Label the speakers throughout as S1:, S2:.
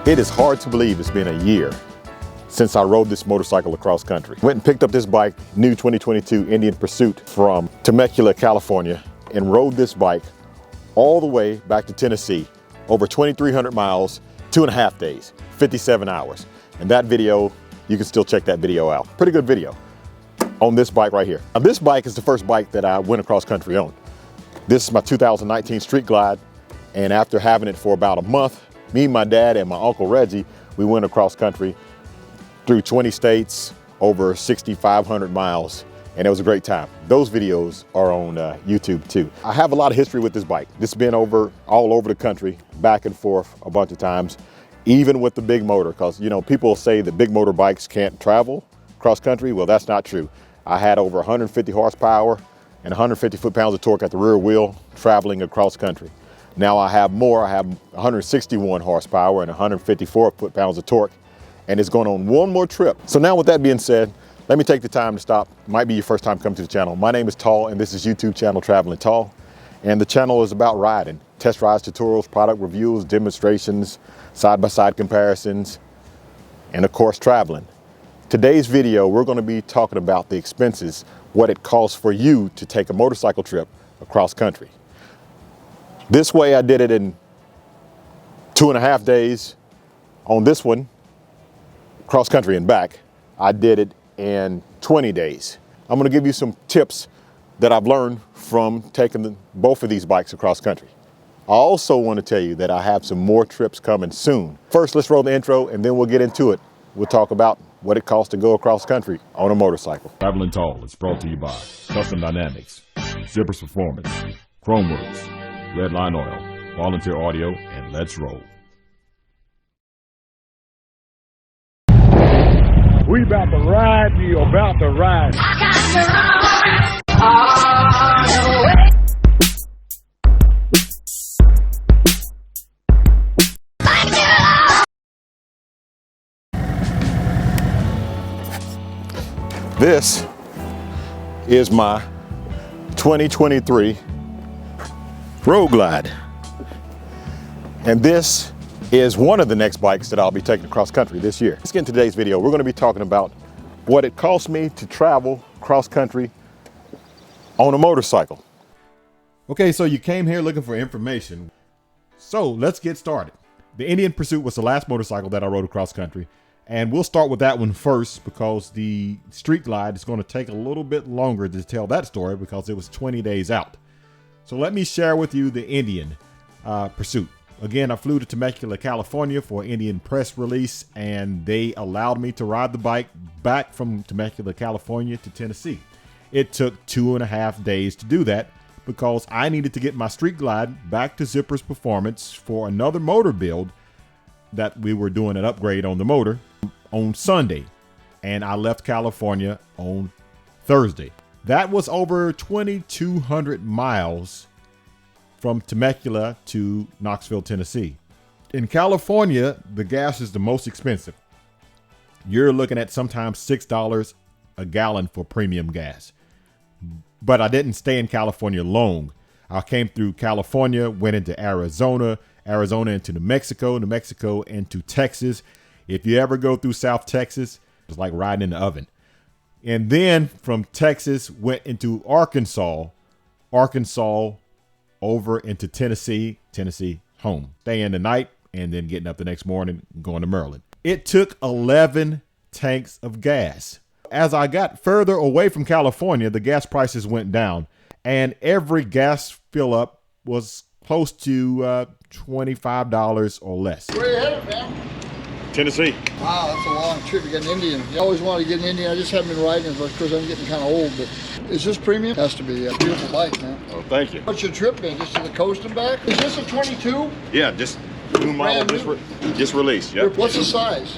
S1: It is hard to believe it's been a year since I rode this motorcycle across country. Went and picked up this bike, new 2022 Indian Pursuit from Temecula, California, and rode this bike all the way back to Tennessee, over 2,300 miles, 2.5 days, 57 hours. And that video, you can still check that video out. Pretty good video on this bike right here. Now, this bike is the first bike that I went across country on. This is my 2019 Street Glide, and after having it for about a month, me, my dad, and my Uncle Reggie, we went across country through 20 states, over 6,500 miles, and it was a great time. Those videos are on YouTube too. I have a lot of history with this bike. This has been all over the country, back and forth a bunch of times, even with the big motor, because you know, people say that big motor bikes can't travel cross country. Well, that's not true. I had over 150 horsepower and 150 foot-pounds of torque at the rear wheel traveling across country. Now I have more. I have 161 horsepower and 154 foot-pounds of torque, and it's going on one more trip. So now with that being said, let me take the time to stop. Might be your first time coming to the channel. My name is Tall, and this is YouTube channel Traveling Tall. And the channel is about riding, test rides, tutorials, product reviews, demonstrations, side-by-side comparisons, and of course, traveling. Today's video, we're going to be talking about the expenses, what it costs for you to take a motorcycle trip across country. This way I did it in 2.5 days. On this one, cross country and back, I did it in 20 days. I'm gonna give you some tips that I've learned from taking both of these bikes across country. I also want to tell you that I have some more trips coming soon. First, let's roll the intro and then we'll get into it. We'll talk about what it costs to go across country on a motorcycle.
S2: Traveling Tall is brought to you by Custom Dynamics, Zippers Performance, Khrome Works, Red Line Oil, Volunteer Audio, and let's roll.
S3: We about to ride, you about to ride.
S1: This is my 2023 Road Glide. And this is one of the next bikes that I'll be taking across country this year. Let's get into today's video. We're going to be talking about what it costs me to travel cross country on a motorcycle.
S4: Okay, so you came here looking for information. So let's get started. The Indian Pursuit was the last motorcycle that I rode across country. And we'll start with that one first because the Street Glide is going to take a little bit longer to tell that story because it was 20 days out. So let me share with you the Indian Pursuit. Again, I flew to Temecula, California for an Indian press release, and they allowed me to ride the bike back from Temecula, California to Tennessee. It took 2.5 days to do that because I needed to get my Street Glide back to Zippers Performance for another motor build that we were doing an upgrade on the motor on Sunday, and I left California on Thursday. That was over 2,200 miles from Temecula to Knoxville, Tennessee. In California, the gas is the most expensive. You're looking at sometimes $6 a gallon for premium gas. But I didn't stay in California long. I came through California, went into Arizona into New Mexico into Texas. If you ever go through South Texas, it's like riding in the oven. And then from Texas, went into Arkansas over into Tennessee, home. Staying the night and then getting up the next morning, going to Maryland. It took 11 tanks of gas. As I got further away from California, the gas prices went down and every gas fill up was close to $25 or less.
S5: Where you headed, man?
S1: Tennessee.
S5: Wow, that's a long trip to get an Indian. I always wanted to get an Indian. I just haven't been riding it because I'm getting kind of old. But is this premium? Has to be. A beautiful bike, man.
S1: Oh, thank you.
S5: What's your trip been? Just to the coast and back? Is this a 22?
S1: Yeah, just new model, just released. Yep.
S5: What's the size?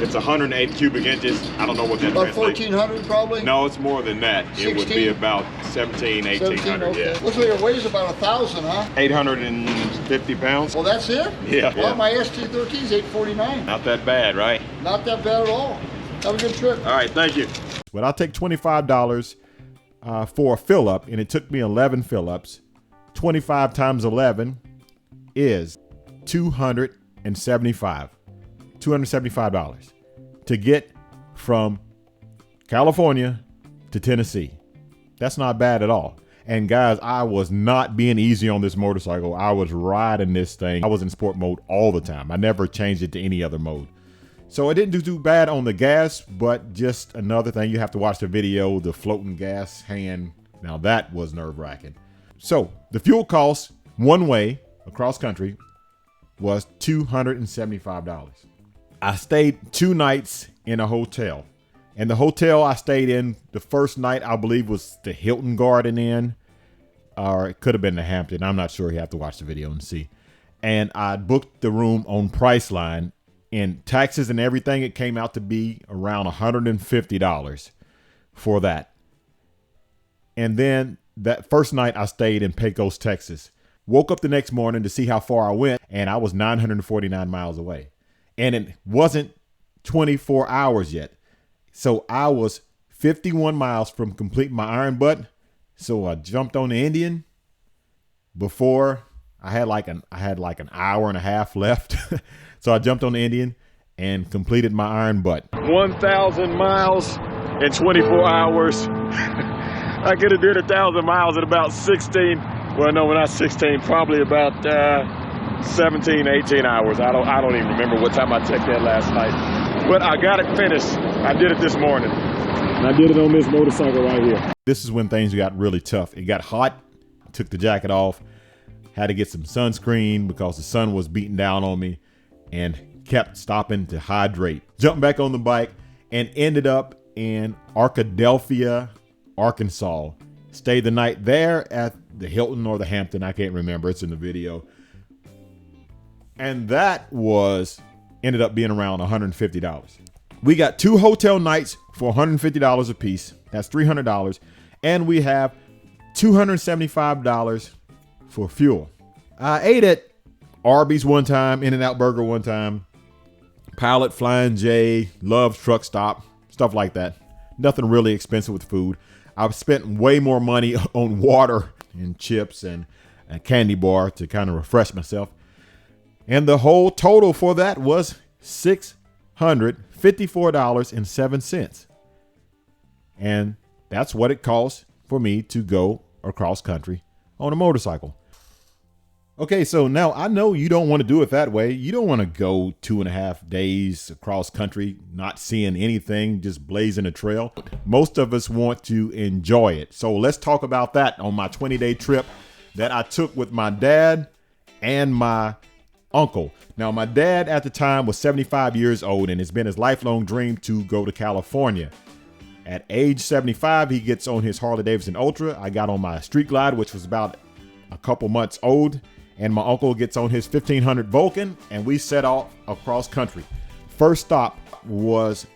S1: It's 108 cubic inches. I don't know what that
S5: About
S1: translates.
S5: 1,400 probably?
S1: No, it's more than that.
S5: 16?
S1: It would be about 1,800,
S5: okay.
S1: yeah.
S5: Looks like it weighs about 1,000, huh?
S1: 850 pounds.
S5: Well, that's it?
S1: Yeah.
S5: Well, my ST13 is 849.
S1: Not that bad, right?
S5: Not that bad at all. Have a good trip.
S1: All right, thank you.
S4: But I'll take $25 for a fill up, and it took me 11 fill ups. 25 times 11 is 275. $275 to get from California to Tennessee. That's not bad at all. And guys, I was not being easy on this motorcycle. I was riding this thing. I was in sport mode all the time. I never changed it to any other mode. So it didn't do too bad on the gas, but just another thing, you have to watch the video, the floating gas hand. Now that was nerve-wracking. So the fuel cost one way across country was $275. I stayed 2 nights in a hotel. And the hotel I stayed in the first night, I believe, was the Hilton Garden Inn, or it could have been the Hampton. I'm not sure. You have to watch the video and see. And I booked the room on Priceline. In taxes and everything, it came out to be around $150 for that. And then that first night I stayed in Pecos, Texas. Woke up the next morning to see how far I went, and I was 949 miles away. And it wasn't 24 hours yet. So I was 51 miles from completing my iron butt. So I jumped on the Indian before I had like an hour and a half left. So I jumped on the Indian and completed my iron butt.
S3: 1,000 miles in 24 hours. I could have did 1,000 miles in about 16. Well, no, not 16. Probably about 17, 18 hours. I don't even remember what time I checked that last night. But I got it finished. I did it this morning. And I did it on this motorcycle right here.
S4: This is when things got really tough. It got hot. Took the jacket off. Had to get some sunscreen because the sun was beating down on me, and kept stopping to hydrate. Jumped back on the bike and ended up in Arkadelphia, Arkansas. Stayed the night there at the Hilton or the Hampton. I can't remember. It's in the video. And that ended up being around $150. We got 2 hotel nights for $150 a piece. That's $300. And we have $275 for fuel. I ate at Arby's one time, In-N-Out Burger one time, Pilot, Flying J, Love's Truck Stop, stuff like that. Nothing really expensive with food. I've spent way more money on water and chips and a candy bar to kind of refresh myself. And the whole total for that was $654.07. And that's what it costs for me to go across country on a motorcycle. Okay, so now I know you don't want to do it that way. You don't want to go 2.5 days across country, not seeing anything, just blazing a trail. Most of us want to enjoy it. So let's talk about that on my 20-day trip that I took with my dad and my uncle. Now, my dad at the time was 75 years old, and it's been his lifelong dream to go to California. At age 75, he gets on his Harley-Davidson Ultra. I got on my Street Glide, which was about a couple months old. And my uncle gets on his 1500 Vulcan, and we set off across country. First stop was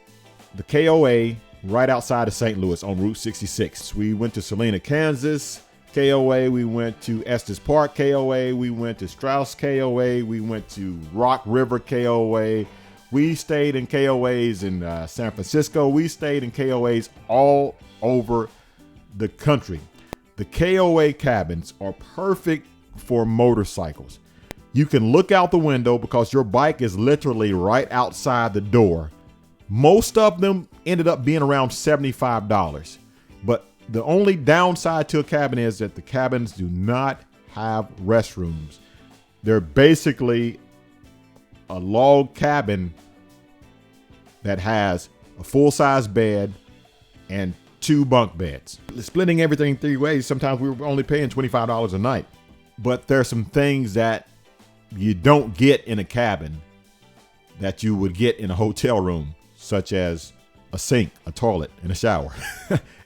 S4: the KOA right outside of St. Louis on Route 66. We went to Salina, Kansas, KOA. We went to Estes Park, KOA. We went to Strauss, KOA. We went to Rock River, KOA. We stayed in KOAs in San Francisco. We stayed in KOAs all over the country. The KOA cabins are perfect for motorcycles. You can look out the window because your bike is literally right outside the door. Most of them ended up being around $75. But the only downside to a cabin is that the cabins do not have restrooms. They're basically a log cabin that has a full-size bed and 2 bunk beds. Splitting everything 3 ways, sometimes we were only paying $25 a night. But there's some things that you don't get in a cabin that you would get in a hotel room, such as a sink, a toilet, and a shower,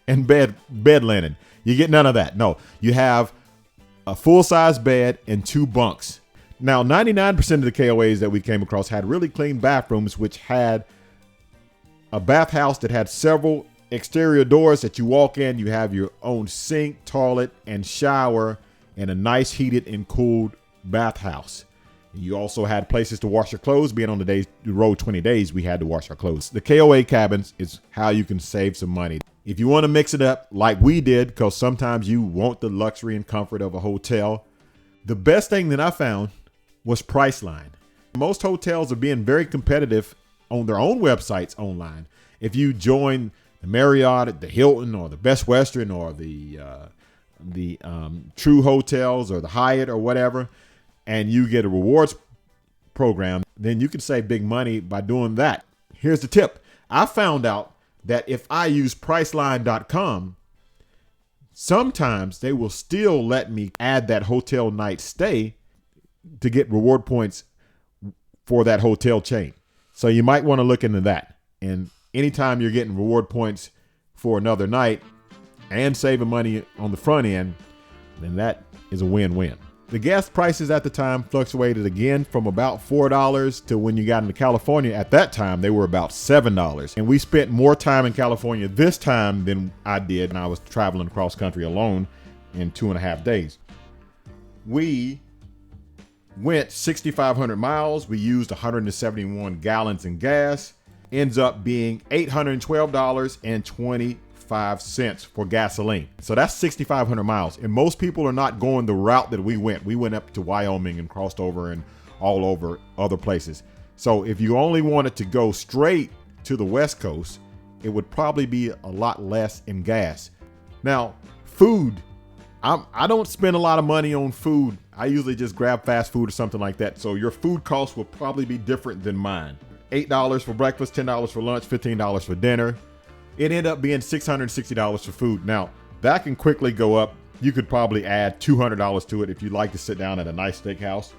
S4: and bed linen. You get none of that. No, you have a full-size bed and 2 bunks. Now, 99% of the KOAs that we came across had really clean bathrooms, which had a bathhouse that had several exterior doors that you walk in. You have your own sink, toilet, and shower, and a nice heated and cooled bathhouse. You also had places to wash your clothes. Being on the road 20 days, we had to wash our clothes. The KOA cabins is how you can save some money. If you want to mix it up like we did, because sometimes you want the luxury and comfort of a hotel, the best thing that I found was Priceline. Most hotels are being very competitive on their own websites online. If you join the Marriott, the Hilton, or the Best Western, or the True Hotels, or the Hyatt, or whatever, and you get a rewards program, then you can save big money by doing that. Here's the tip. I found out that if I use Priceline.com, sometimes they will still let me add that hotel night stay to get reward points for that hotel chain. So you might want to look into that. And anytime you're getting reward points for another night and saving money on the front end, then that is a win-win. The gas prices at the time fluctuated again from about $4 to when you got into California. At that time, they were about $7. And we spent more time in California this time than I did when I was traveling across country alone in 2.5 days. We went 6,500 miles. We used 171 gallons in gas. Ends up being $812.25 for gasoline. So that's 6,500 miles. And most people are not going the route that we went. We went up to Wyoming and crossed over and all over other places. So if you only wanted to go straight to the West Coast, it would probably be a lot less in gas. Now, food. I don't spend a lot of money on food. I usually just grab fast food or something like that. So your food costs will probably be different than mine. $8 for breakfast, $10 for lunch, $15 for dinner. It ended up being $660 for food. Now, that can quickly go up. You could probably add $200 to it if you'd like to sit down at a nice steakhouse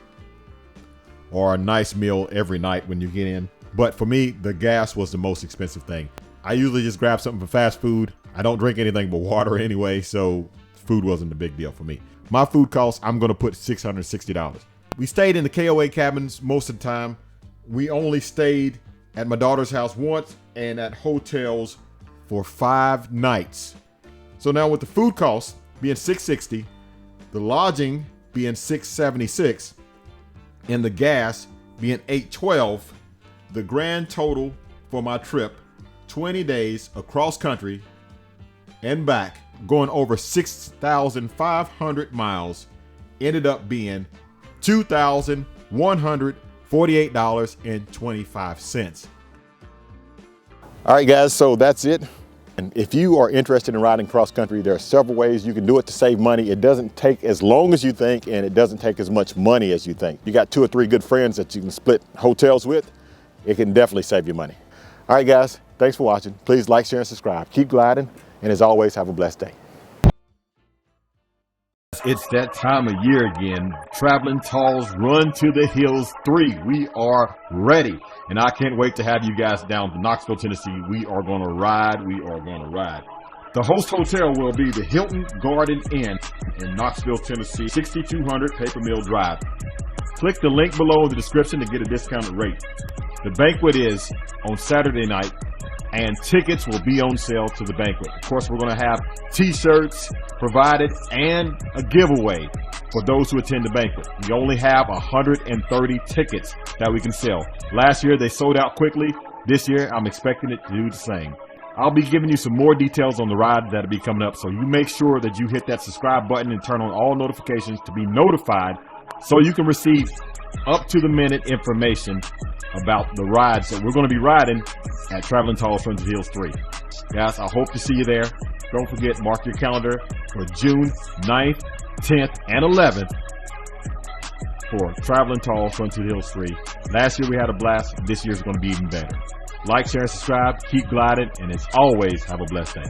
S4: or a nice meal every night when you get in. But for me, the gas was the most expensive thing. I usually just grab something for fast food. I don't drink anything but water anyway, so food wasn't a big deal for me. My food costs, I'm going to put $660. We stayed in the KOA cabins most of the time. We only stayed at my daughter's house once and at hotels for 5 nights. So now with the food costs being $660, the lodging being $676, and the gas being $812, the grand total for my trip, 20 days across country and back, going over 6,500 miles, ended up being $2,148.25.
S1: All right, guys, so that's it. And if you are interested in riding cross country, there are several ways you can do it to save money. It doesn't take as long as you think, and it doesn't take as much money as you think. You got 2 or 3 good friends that you can split hotels with, it can definitely save you money. All right, guys, thanks for watching. Please like, share, and subscribe. Keep gliding, and as always, have a blessed day.
S2: It's that time of year again. Traveling Tall's Run to the Hills 3. We are ready. And I can't wait to have you guys down to Knoxville, Tennessee. We are going to ride. We are going to ride. The host hotel will be the Hilton Garden Inn in Knoxville, Tennessee, 6200 Paper Mill Drive. Click the link below in the description to get a discounted rate. The banquet is on Saturday night, and tickets will be on sale to the banquet. Of course, we're going to have t-shirts provided and a giveaway for those who attend the banquet. We only have 130 tickets that we can sell. Last year, they sold out quickly. This year, I'm expecting it to do the same. I'll be giving you some more details on the ride that'll be coming up, so you make sure that you hit that subscribe button and turn on all notifications to be notified so you can receive up-to-the-minute information about the rides that we're going to be riding at Traveling Tall's Run to the Hills 3. Guys, I hope to see you there. Don't forget, mark your calendar for June 9th, 10th, and 11th for Traveling Tall's Run to the Hills 3. Last year we had a blast. This year's going to be even better. Like, share, and subscribe. Keep gliding, and as always, have a blessed day.